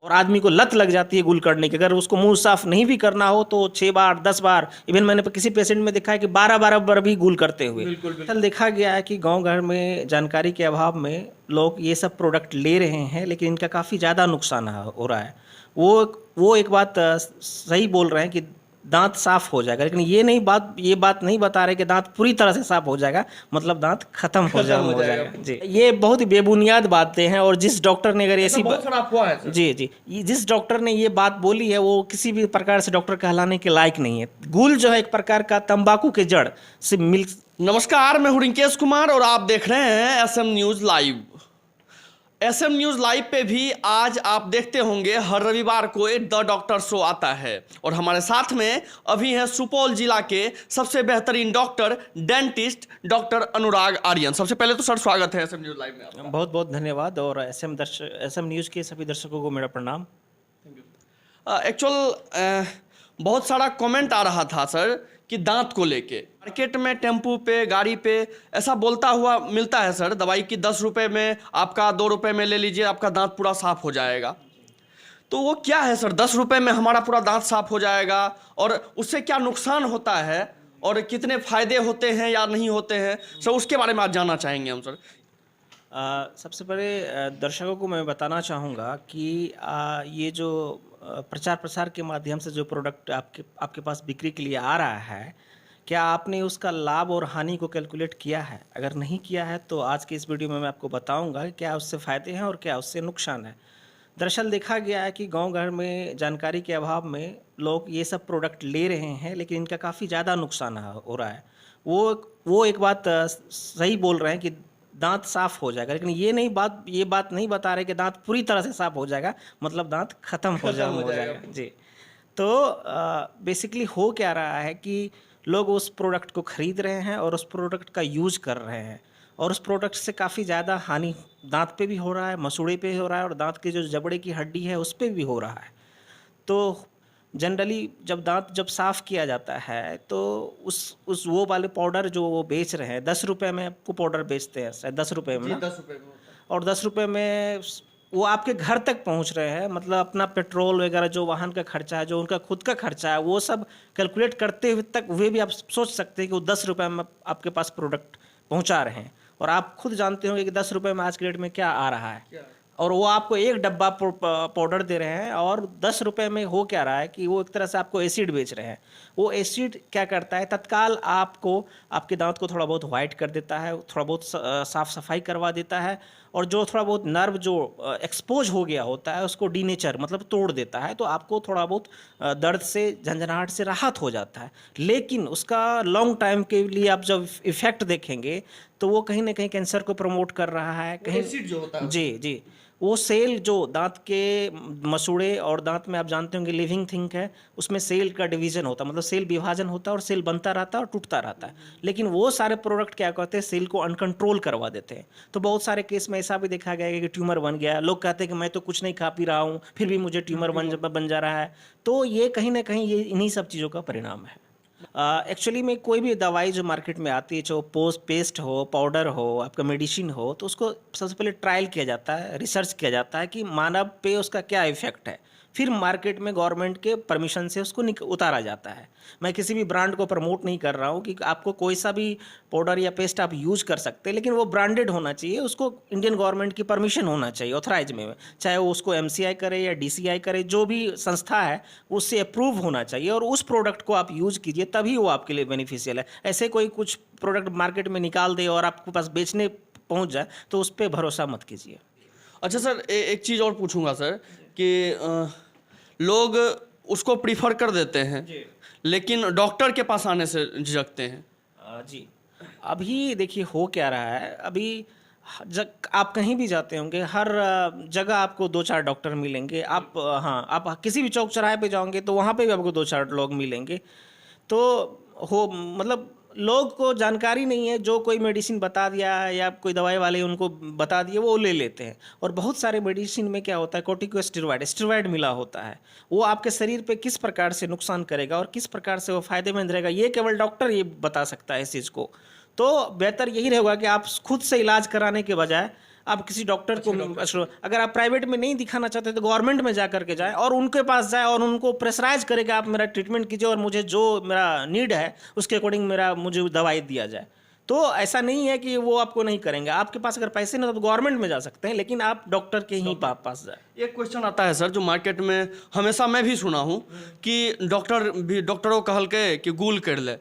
और आदमी को लत लग जाती है गुल करने की। अगर उसको मुंह साफ नहीं भी करना हो तो 6 बार 10 बार, इवन मैंने किसी पेशेंट में देखा है कि 12-12 बार भी गुल करते हुए। कल देखा गया है कि गांव घर में जानकारी के अभाव में लोग ये सब प्रोडक्ट ले रहे हैं, लेकिन इनका काफ़ी ज़्यादा नुकसान हो रहा है। वो एक बात सही बोल रहे हैं कि दांत साफ हो जाएगा, लेकिन ये बात नहीं बता रहे कि दांत पूरी तरह से साफ हो जाएगा, मतलब दांत खत्म हो जाएगा। जी, ये बहुत ही बेबुनियाद बातें हैं। और जिस डॉक्टर ने अगर ऐसी बहुत सारा अफवाह है सर। जी, जिस डॉक्टर ने ये बात बोली है वो किसी भी प्रकार से डॉक्टर कहलाने के लायक नहीं है। गुल जो है एक प्रकार का तंबाकू के जड़ से मिल। नमस्कार, मैं हूं रिंकेश कुमार और आप देख रहे हैं SM news live. SM news live पे भी आज आप देखते होंगे हर रविवार को एक द डॉक्टर शो आता है और हमारे साथ में अभी हैं सुपौल जिला के सबसे बेहतरीन डॉक्टर डेंटिस्ट डॉक्टर अनुराग आर्यन। सबसे पहले तो सर स्वागत है एसएम न्यूज लाइव में आपका। बहुत बहुत धन्यवाद। और एसएम न्यूज़ के सभी दर्शकों को मेरा प्रणाम। एक्चुअल बहुत सारा कमेंट आ रहा था सर कि दांत को लेके मार्केट में टेम्पू पे गाड़ी पे ऐसा बोलता हुआ मिलता है सर दवाई की 10 रुपये में आपका 2 रुपये में ले लीजिए, आपका दांत पूरा साफ हो जाएगा। तो वो क्या है सर, 10 रुपये में हमारा पूरा दांत साफ हो जाएगा और उससे क्या नुकसान होता है और कितने फायदे होते हैं या नहीं होते हैं सर, उसके बारे में आज जानना चाहेंगे हम सर। सबसे पहले दर्शकों को मैं बताना चाहूँगा कि ये जो प्रचार प्रसार के माध्यम से जो प्रोडक्ट आपके पास बिक्री के लिए आ रहा है, क्या आपने उसका लाभ और हानि को कैलकुलेट किया है? अगर नहीं किया है तो आज के इस वीडियो में मैं आपको बताऊंगा कि क्या उससे फ़ायदे हैं और क्या उससे नुकसान है। दरअसल देखा गया है कि गांव घर में जानकारी के अभाव में लोग ये सब प्रोडक्ट ले रहे हैं, लेकिन इनका काफ़ी ज़्यादा नुकसान हो रहा है। वो एक बात सही बोल रहे हैं कि दांत साफ हो जाएगा, लेकिन ये बात नहीं बता रहे कि दांत पूरी तरह से साफ हो जाएगा, मतलब दांत खत्म हो जाएगा। जी, तो बेसिकली हो क्या रहा है कि लोग उस प्रोडक्ट को खरीद रहे हैं और उस प्रोडक्ट का यूज कर रहे हैं, और उस प्रोडक्ट से काफ़ी ज़्यादा हानि दांत पे भी हो रहा है, मसूड़े पे हो रहा है, और दांत की जो जबड़े की हड्डी है उस पे भी हो रहा है। तो जनरली जब साफ़ किया जाता है तो उस वो वाले पाउडर जो वो बेच रहे हैं, 10 रुपये में आपको पाउडर बेचते हैं शायद, 10 रुपये में ना? 10 रुपये में होता है। और 10 रुपये में वो आपके घर तक पहुंच रहे हैं, मतलब अपना पेट्रोल वगैरह जो वाहन का खर्चा है, जो उनका खुद का खर्चा है, वो सब कैलकुलेट करते हुए भी आप सोच सकते हैं कि वो 10 रुपये में आपके पास प्रोडक्ट पहुंचा रहे हैं। और आप खुद जानते होंगे कि 10 रुपये में आज के डेट में क्या आ रहा है, और वो आपको एक डब्बा पाउडर दे रहे हैं, और 10 रुपये में हो क्या रहा है कि वो एक तरह से आपको एसिड बेच रहे हैं। वो एसिड क्या करता है, तत्काल आपके दांत को थोड़ा बहुत वाइट कर देता है, थोड़ा बहुत साफ सफाई करवा देता है, और जो थोड़ा बहुत नर्व जो एक्सपोज हो गया होता है उसको डीनेचर मतलब तोड़ देता है, तो आपको थोड़ा बहुत दर्द से झंझनाहट से राहत हो जाता है। लेकिन उसका लॉन्ग टाइम के लिए आप जब इफेक्ट देखेंगे तो वो कहीं ना कहीं कैंसर को प्रमोट कर रहा है, कहीं एसिड जो होता है जी, वो सेल जो दांत के मसूड़े और दांत में आप जानते होंगे लिविंग थिंग है, उसमें सेल का डिवीजन होता है, मतलब सेल विभाजन होता है और सेल बनता रहता है और टूटता रहता है। लेकिन वो सारे प्रोडक्ट क्या करते हैं, सेल को अनकंट्रोल करवा देते हैं। तो बहुत सारे केस में ऐसा भी देखा गया है कि ट्यूमर बन गया, लोग कहते हैं कि मैं तो कुछ नहीं खा पी रहा हूँ फिर भी मुझे ट्यूमर बन जा रहा है। तो ये कहीं ना कहीं ये इन्हीं सब चीज़ों का परिणाम है। एक्चुअली में कोई भी दवाई जो मार्केट में आती है, चाहे पेस्ट हो, पाउडर हो, आपका मेडिसिन हो, तो उसको सबसे पहले ट्रायल किया जाता है, रिसर्च किया जाता है कि मानव पे उसका क्या इफेक्ट है, फिर मार्केट में गवर्नमेंट के परमिशन से उसको उतारा जाता है। मैं किसी भी ब्रांड को प्रमोट नहीं कर रहा हूँ कि आपको कोई सा भी पाउडर या पेस्ट आप यूज कर सकते हैं, लेकिन वो ब्रांडेड होना चाहिए, उसको इंडियन गवर्नमेंट की परमिशन होना चाहिए ऑथराइज में, चाहे वो उसको एमसीआई करे या डीसीआई करे, जो भी संस्था है उससे अप्रूव होना चाहिए, और उस प्रोडक्ट को आप यूज कीजिए, तभी वो आपके लिए बेनिफिशियल है। ऐसे कोई कुछ प्रोडक्ट मार्केट में निकाल दे और आपके पास बेचने पहुँच जाए तो उस पर भरोसा मत कीजिए। अच्छा सर, एक चीज़ और पूछूंगा सर कि लोग उसको प्रीफर कर देते हैं लेकिन डॉक्टर के पास आने से झिझकते हैं। जी, अभी देखिए हो क्या रहा है, अभी आप कहीं भी जाते होंगे, हर जगह आपको 2-4 डॉक्टर मिलेंगे। आप किसी भी चौक चौराहे पे जाओगे तो वहाँ पे भी आपको 2-4 लोग मिलेंगे। तो मतलब लोग को जानकारी नहीं है, जो कोई मेडिसिन बता दिया या कोई दवाई वाले उनको बता दिए वो ले लेते हैं। और बहुत सारे मेडिसिन में क्या होता है, स्टेरॉयड मिला होता है, वो आपके शरीर पे किस प्रकार से नुकसान करेगा और किस प्रकार से वो फायदेमंद रहेगा, ये केवल डॉक्टर ये बता सकता है इस चीज़ को। तो बेहतर यही रहेगा कि आप खुद से इलाज कराने के बजाय आप किसी डॉक्टर को, अगर आप प्राइवेट में नहीं दिखाना चाहते तो गवर्नमेंट में जा करके जाएं और उनके पास जाएं और उनको प्रेशराइज करें कि आप मेरा ट्रीटमेंट कीजिए और मुझे जो मेरा नीड है उसके अकॉर्डिंग मुझे दवाई दिया जाए। तो ऐसा नहीं है कि वो आपको नहीं करेंगे। आपके पास अगर पैसे नहीं तो गवर्नमेंट में जा सकते हैं, लेकिन आप डॉक्टर के ही पास जाए। एक क्वेश्चन आता है सर, जो मार्केट में हमेशा मैं भी सुना हूँ कि डॉक्टरों कहल के कि गूल कर ले,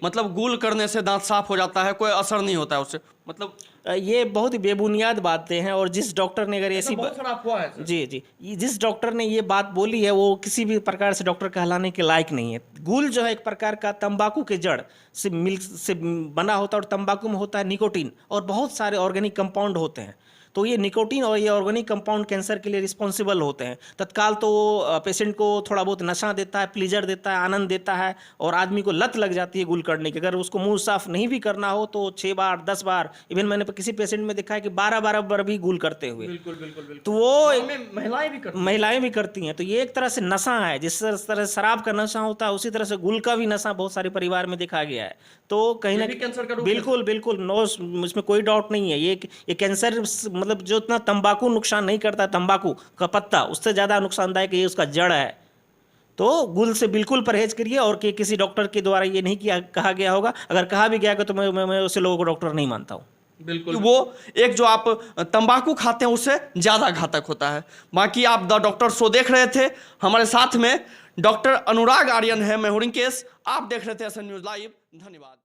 मतलब गूल करने से दांत साफ हो जाता है, कोई असर नहीं होता है उससे, मतलब ये बहुत ही बेबुनियाद बातें हैं। और जिस डॉक्टर ने अगर ऐसी बहुत सारा अफवाह है सर। जी, जिस डॉक्टर ने ये बात बोली है वो किसी भी प्रकार से डॉक्टर कहलाने के लायक नहीं है। गुल जो है एक प्रकार का तंबाकू के जड़ से बना होता है और तंबाकू में होता है निकोटीन और बहुत सारे ऑर्गेनिक कंपाउंड होते हैं। तो ये निकोटीन और ये ऑर्गेनिक कंपाउंड कैंसर के लिए रिस्पॉन्सिबल होते हैं। तत्काल तो पेशेंट को थोड़ा बहुत नशा देता है, प्लीजर देता है, आनंद देता है और आदमी को लत लग जाती है गुल करने की। अगर उसको मुंह साफ नहीं भी करना हो तो 6 बार 10 बार, इवन मैंने किसी पेशेंट में देखा है कि 12-12 बार भी गुल करते हुए। बिल्कुल। तो वो महिलाएं भी करती हैं। तो ये एक तरह से नशा है। जिस तरह से शराब का नशा होता है उसी तरह से गुल का भी नशा बहुत सारे परिवार में देखा गया है। तो कहीं ना कैंसर का बिल्कुल नो, इसमें कोई डाउट नहीं है। ये कैंसर मतलब जो इतना तंबाकू नुकसान नहीं करता, तंबाकू का पत्ता उससे ज्यादा नुकसानदायक ये उसका जड़ है। तो गुल से बिल्कुल परहेज करिए। और कि किसी डॉक्टर के द्वारा ये नहीं कहा गया होगा, अगर कहा भी गया तो मैं उसे लोगों को डॉक्टर नहीं मानता हूँ। बिल्कुल, वो एक जो आप तंबाकू खाते हैं उससे ज्यादा घातक होता है। बाकी आप द डॉक्टर शो देख रहे थे, हमारे साथ में डॉक्टर अनुराग आर्यन है। मैं हूं रिंकेश, आप देख रहे थे एसएन न्यूज लाइव। धन्यवाद।